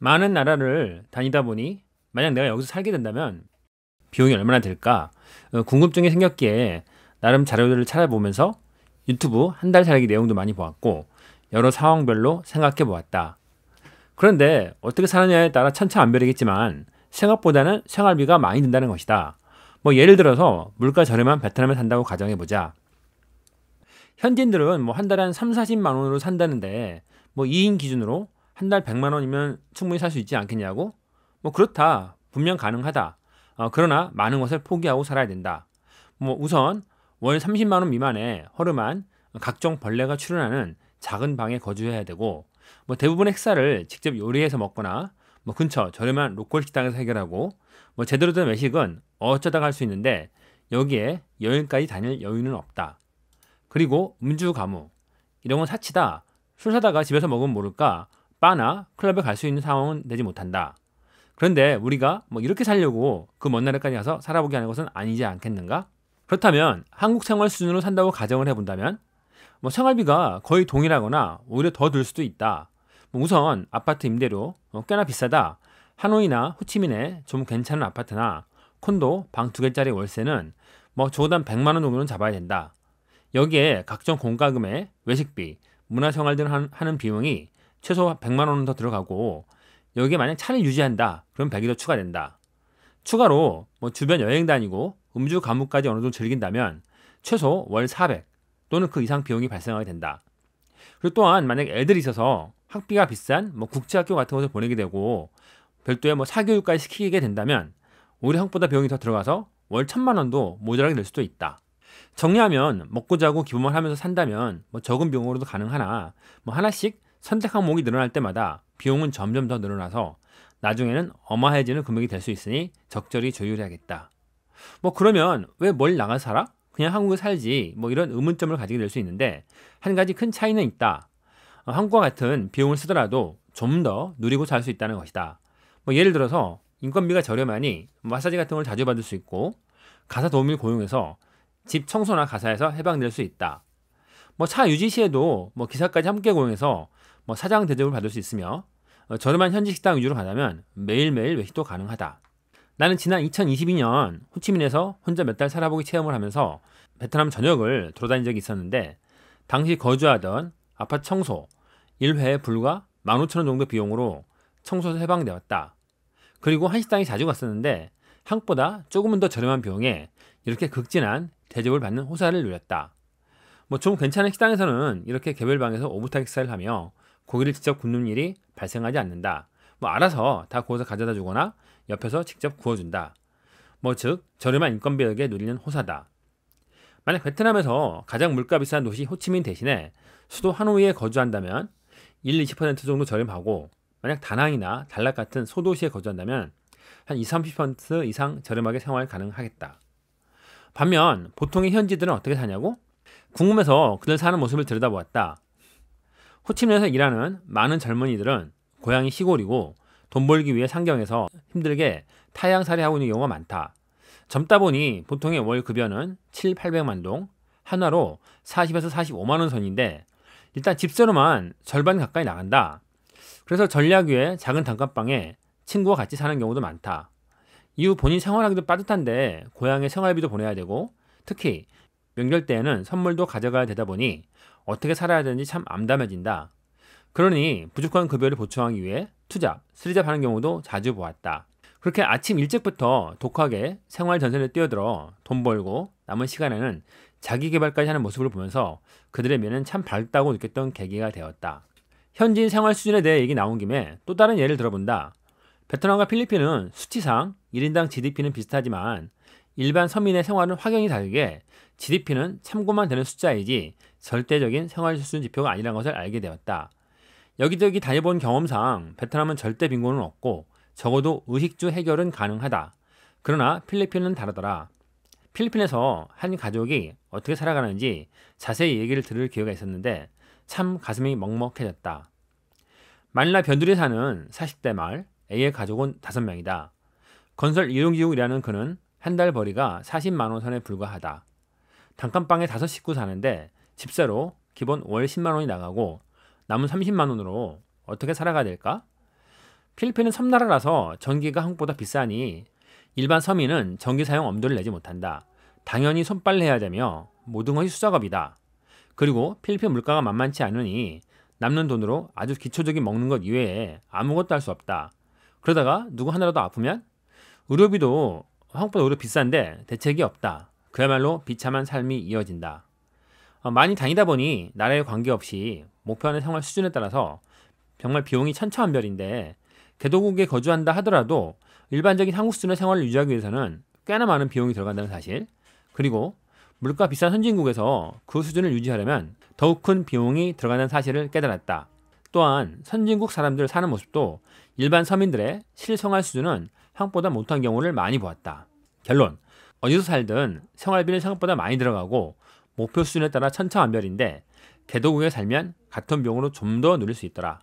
많은 나라를 다니다 보니 만약 내가 여기서 살게 된다면 비용이 얼마나 들까? 궁금증이 생겼기에 나름 자료들을 찾아보면서 유튜브 한 달 살기 내용도 많이 보았고 여러 상황별로 생각해 보았다. 그런데 어떻게 사느냐에 따라 천차만별이겠지만 생각보다는 생활비가 많이 든다는 것이다. 예를 들어서 물가 저렴한 베트남에 산다고 가정해보자. 현지인들은 한 달에 한 3, 40만 원으로 산다는데 2인 기준으로 한 달 100만 원이면 충분히 살 수 있지 않겠냐고? 그렇다. 분명 가능하다. 그러나 많은 것을 포기하고 살아야 된다. 우선 월 30만 원 미만의 허름한 각종 벌레가 출현하는 작은 방에 거주해야 되고 대부분의 식사를 직접 요리해서 먹거나 근처 저렴한 로컬 식당에서 해결하고 제대로 된 외식은 어쩌다가 할 수 있는데 여기에 여행까지 다닐 여유는 없다. 그리고 음주 가무 이런 건 사치다. 술 사다가 집에서 먹으면 모를까 바나 클럽에 갈 수 있는 상황은 되지 못한다. 그런데 우리가 이렇게 살려고 그 먼 나라까지 가서 살아보게 하는 것은 아니지 않겠는가? 그렇다면 한국 생활 수준으로 산다고 가정을 해본다면 생활비가 거의 동일하거나 오히려 더 들 수도 있다. 우선 아파트 임대료 꽤나 비싸다. 하노이나 호치민에 좀 괜찮은 아파트나 콘도 방 2개짜리 월세는 적어도 한 100만 원 정도는 잡아야 된다. 여기에 각종 공과금에 외식비, 문화생활 등 하는 비용이 최소 100만 원은 더 들어가고 여기에 만약 차를 유지한다. 그럼 100이 더 추가된다. 추가로 주변 여행 다니고 음주 가무까지 어느 정도 즐긴다면 최소 월 400 또는 그 이상 비용이 발생하게 된다. 그리고 또한 만약 애들이 있어서 학비가 비싼 국제학교 같은 곳에 보내게 되고 별도의 사교육까지 시키게 된다면 오히려 한국보다 비용이 더 들어가서 월 1000만 원도 모자라게 될 수도 있다. 정리하면 먹고 자고 기본만 하면서 산다면 적은 비용으로도 가능하나 하나씩 선택 항목이 늘어날 때마다 비용은 점점 더 늘어나서 나중에는 어마해지는 금액이 될 수 있으니 적절히 조율해야겠다. 그러면 왜 멀리 나가서 살아? 그냥 한국에 살지 이런 의문점을 가지게 될 수 있는데 한 가지 큰 차이는 있다. 한국과 같은 비용을 쓰더라도 좀 더 누리고 살 수 있다는 것이다. 예를 들어서 인건비가 저렴하니 마사지 같은 걸 자주 받을 수 있고 가사 도우미를 고용해서 집 청소나 가사에서 해방될 수 있다. 차 유지 시에도 기사까지 함께 고용해서 사장 대접을 받을 수 있으며 저렴한 현지 식당 위주로 가자면 매일매일 외식도 가능하다. 나는 지난 2022년 호치민에서 혼자 몇 달 살아보기 체험을 하면서 베트남 전역을 돌아다닌 적이 있었는데 당시 거주하던 아파트 청소 1회에 불과 15,000원 정도 비용으로 청소에서 해방되었다. 그리고 한식당에 자주 갔었는데 한국보다 조금은 더 저렴한 비용에 이렇게 극진한 대접을 받는 호사를 누렸다. 좀 괜찮은 식당에서는 이렇게 개별방에서 오붓하게 식사를 하며 고기를 직접 굽는 일이 발생하지 않는다. 알아서 다 구워서 가져다 주거나 옆에서 직접 구워준다. 즉 저렴한 인건비역에 누리는 호사다. 만약 베트남에서 가장 물가 비싼 도시 호치민 대신에 수도 하노이에 거주한다면 1-20% 정도 저렴하고 만약 다낭이나 달랏 같은 소도시에 거주한다면 한 20-30% 이상 저렴하게 생활 가능하겠다. 반면 보통의 현지들은 어떻게 사냐고? 궁금해서 그들 사는 모습을 들여다보았다. 호치민에서 일하는 많은 젊은이들은 고향이 시골이고 돈 벌기 위해 상경에서 힘들게 타양살이 하고 있는 경우가 많다. 젊다 보니 보통의 월 급여는 700~800만 동, 한화로 40에서 45만 원 선인데 일단 집세로만 절반 가까이 나간다. 그래서 전략 위에 작은 단칸방에 친구와 같이 사는 경우도 많다. 이후 본인 생활하기도 빠듯한데 고향에 생활비도 보내야 되고 특히 명절 때에는 선물도 가져가야 되다 보니 어떻게 살아야 되는지 참 암담해진다. 그러니 부족한 급여를 보충하기 위해 투잡, 쓰리잡 하는 경우도 자주 보았다. 그렇게 아침 일찍부터 독하게 생활 전선에 뛰어들어 돈 벌고 남은 시간에는 자기 개발까지 하는 모습을 보면서 그들의 면은 참 밝다고 느꼈던 계기가 되었다. 현지인 생활 수준에 대해 얘기 나온 김에 또 다른 예를 들어본다. 베트남과 필리핀은 수치상 1인당 GDP는 비슷하지만 일반 서민의 생활은 확연히 다르게 GDP는 참고만 되는 숫자이지 절대적인 생활 수준 지표가 아니라는 것을 알게 되었다. 여기저기 다녀본 경험상 베트남은 절대 빈곤은 없고 적어도 의식주 해결은 가능하다. 그러나 필리핀은 다르더라. 필리핀에서 한 가족이 어떻게 살아가는지 자세히 얘기를 들을 기회가 있었는데 참 가슴이 먹먹해졌다. 마닐라 변두리에 사는 40대 말 A의 가족은 5명이다. 건설 일용직으로 일하는 그는 한 달 벌이가 40만 원 선에 불과하다. 단칸방에 5식구 사는데 집세로 기본 월 10만 원이 나가고 남은 30만 원으로 어떻게 살아가야 될까? 필리핀은 섬나라라서 전기가 한국보다 비싸니 일반 서민은 전기 사용 엄두를 내지 못한다. 당연히 손빨래 해야 되며 모든 것이 수작업이다. 그리고 필리핀 물가가 만만치 않으니 남는 돈으로 아주 기초적인 먹는 것 이외에 아무것도 할 수 없다. 그러다가 누구 하나라도 아프면 의료비도 한국보다 오히려 비싼데 대책이 없다. 그야말로 비참한 삶이 이어진다. 많이 다니다 보니 나라에 관계없이 목표하는 생활 수준에 따라서 정말 비용이 천차만별인데 개도국에 거주한다 하더라도 일반적인 한국 수준의 생활을 유지하기 위해서는 꽤나 많은 비용이 들어간다는 사실, 그리고 물가 비싼 선진국에서 그 수준을 유지하려면 더욱 큰 비용이 들어가는 사실을 깨달았다. 또한 선진국 사람들 사는 모습도 일반 서민들의 실생활 수준은 한국보다 못한 경우를 많이 보았다. 결론, 어디서 살든 생활비는 생각보다 많이 들어가고 목표 수준에 따라 천차만별인데 개도국에 살면 같은 비용으로 좀 더 누릴 수 있더라.